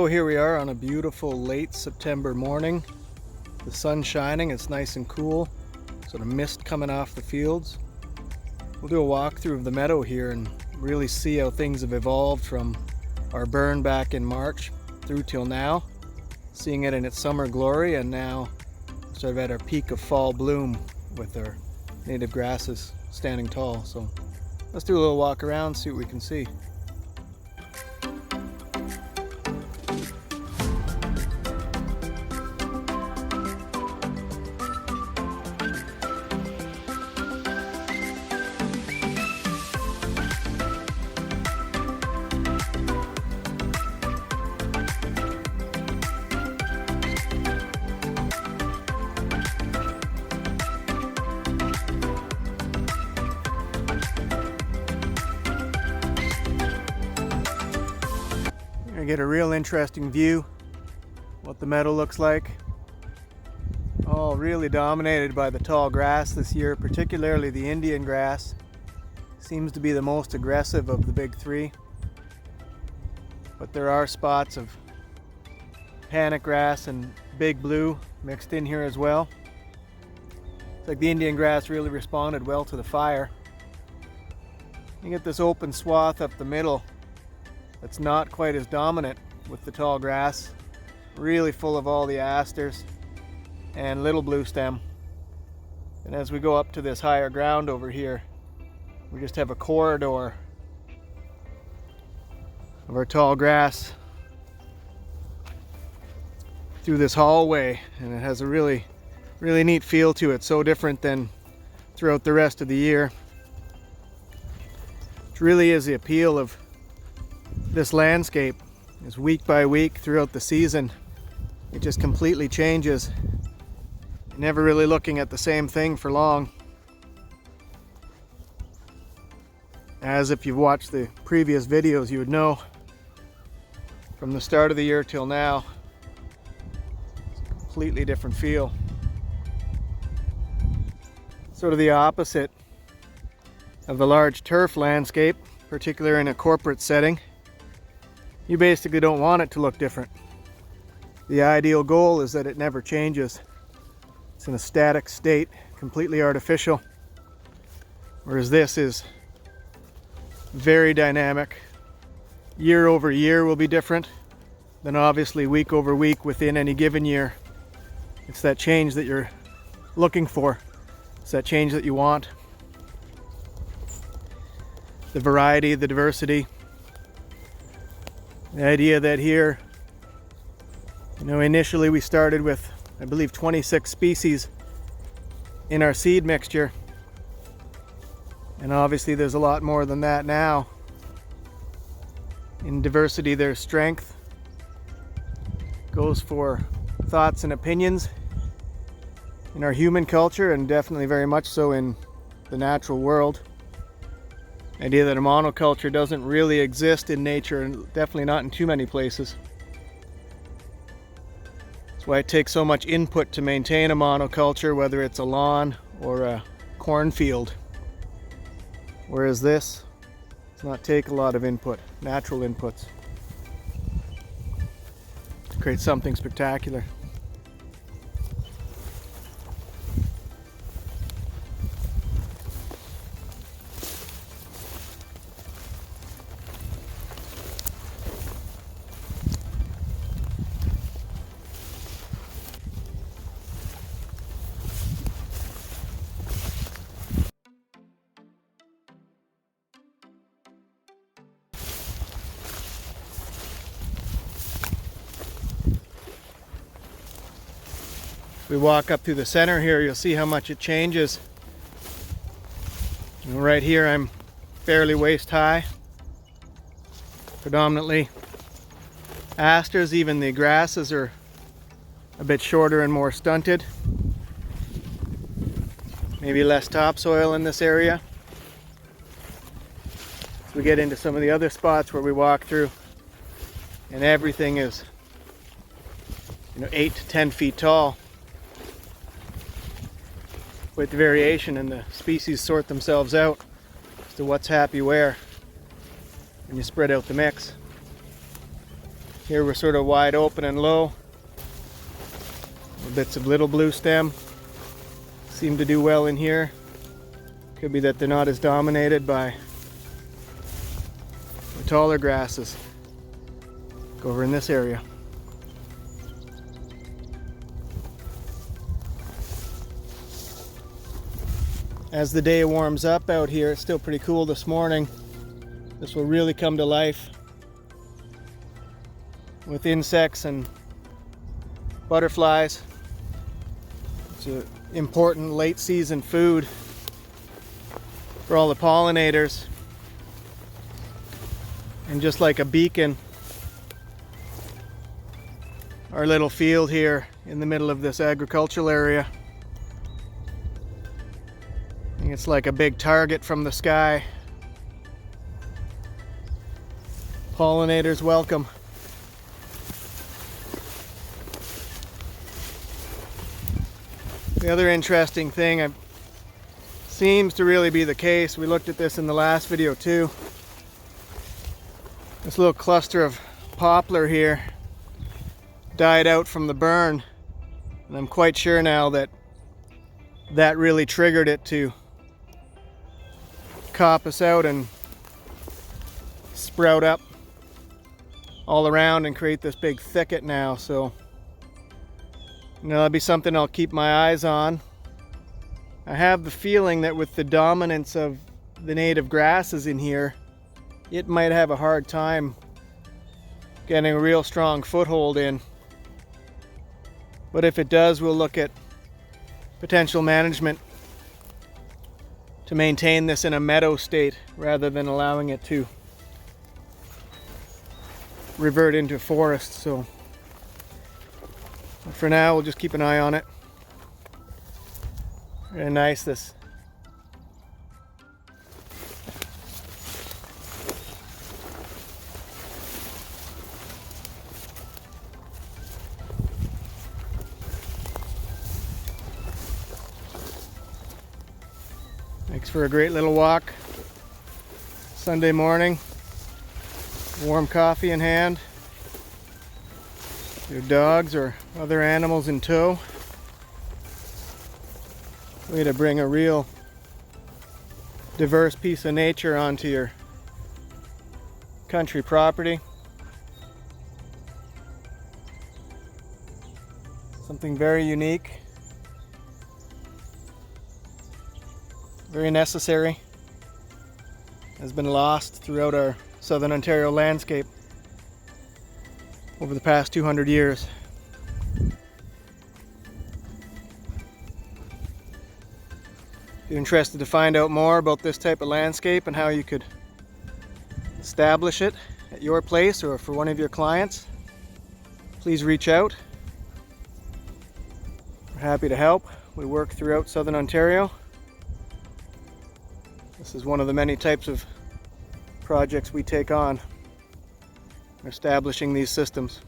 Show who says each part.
Speaker 1: So here we are on a beautiful late September morning. The sun's shining, it's nice and cool. Sort of mist coming off the fields. We'll do a walkthrough of the meadow here and really see how things have evolved from our burn back in March through till now. Seeing it in its summer glory and now sort of at our peak of fall bloom with our native grasses standing tall. So let's do a little walk around, see what we can see. I get a real interesting view what the meadow looks like. All really dominated by the tall grass this year, particularly the Indian grass. Seems to be the most aggressive of the big three. But there are spots of panic grass and big blue mixed in here as well. It's like the Indian grass really responded well to the fire. You get this open swath up the middle that's not quite as dominant with the tall grass, really full of all the asters and little blue stem. And as we go up to this higher ground over here, we just have a corridor of our tall grass through this hallway, and it has a really neat feel to it, so different than throughout the rest of the year. It really is the appeal of this landscape, is week by week throughout the season it just completely changes. You're never really looking at the same thing for long. As if you've watched the previous videos, you would know from the start of the year till now, it's a completely different feel. Sort of the opposite of the large turf landscape, particularly in a corporate setting. You basically don't want it to look different. The ideal goal is that it never changes. It's in a static state, completely artificial. Whereas this is very dynamic. Year over year will be different. Then obviously week over week within any given year. It's that change that you're looking for. It's that change that you want. The variety, the diversity. The idea that here, initially we started with, I believe, 26 species in our seed mixture. And obviously there's a lot more than that now. In diversity there's strength. Goes for thoughts and opinions in our human culture, and definitely very much so in the natural world. The idea that a monoculture doesn't really exist in nature, and definitely not in too many places. That's why it takes so much input to maintain a monoculture, whether it's a lawn or a cornfield. Whereas this does not take a lot of input, natural inputs, to create something spectacular. We walk up through the center here, you'll see how much it changes. Right here I'm fairly waist high, predominantly asters. Even the grasses are a bit shorter and more stunted. Maybe less topsoil in this area. So we get into some of the other spots where we walk through, and everything is 8 to 10 feet tall. With the variation, and the species sort themselves out as to what's happy where when you spread out the mix. Here we're sort of wide open and low. Bits of little blue stem seem to do well in here. Could be that they're not as dominated by the taller grasses. Go over in this area. As the day warms up out here, it's still pretty cool this morning. This will really come to life with insects and butterflies. It's an important late season food for all the pollinators. And just like a beacon, our little field here in the middle of this agricultural area, I think it's like a big target from the sky. Pollinators welcome. The other interesting thing seems to really be the case, we looked at this in the last video too, this little cluster of poplar here died out from the burn, and I'm quite sure now that that really triggered it to coppice out and sprout up all around and create this big thicket now. So that'll be something I'll keep my eyes on. I have the feeling that with the dominance of the native grasses in here, it might have a hard time getting a real strong foothold in. But if it does, we'll look at potential management to maintain this in a meadow state rather than allowing it to revert into forest. So for now, we'll just keep an eye on it. Very nice, this. Makes for a great little walk. Sunday morning, warm coffee in hand, your dogs or other animals in tow. Way to bring a real diverse piece of nature onto your country property. Something very unique, very necessary, has been lost throughout our southern Ontario landscape over the past 200 years. If you're interested to find out more about this type of landscape and how you could establish it at your place or for one of your clients, please reach out. We're happy to help. We work throughout southern Ontario. This is one of the many types of projects we take on, establishing these systems.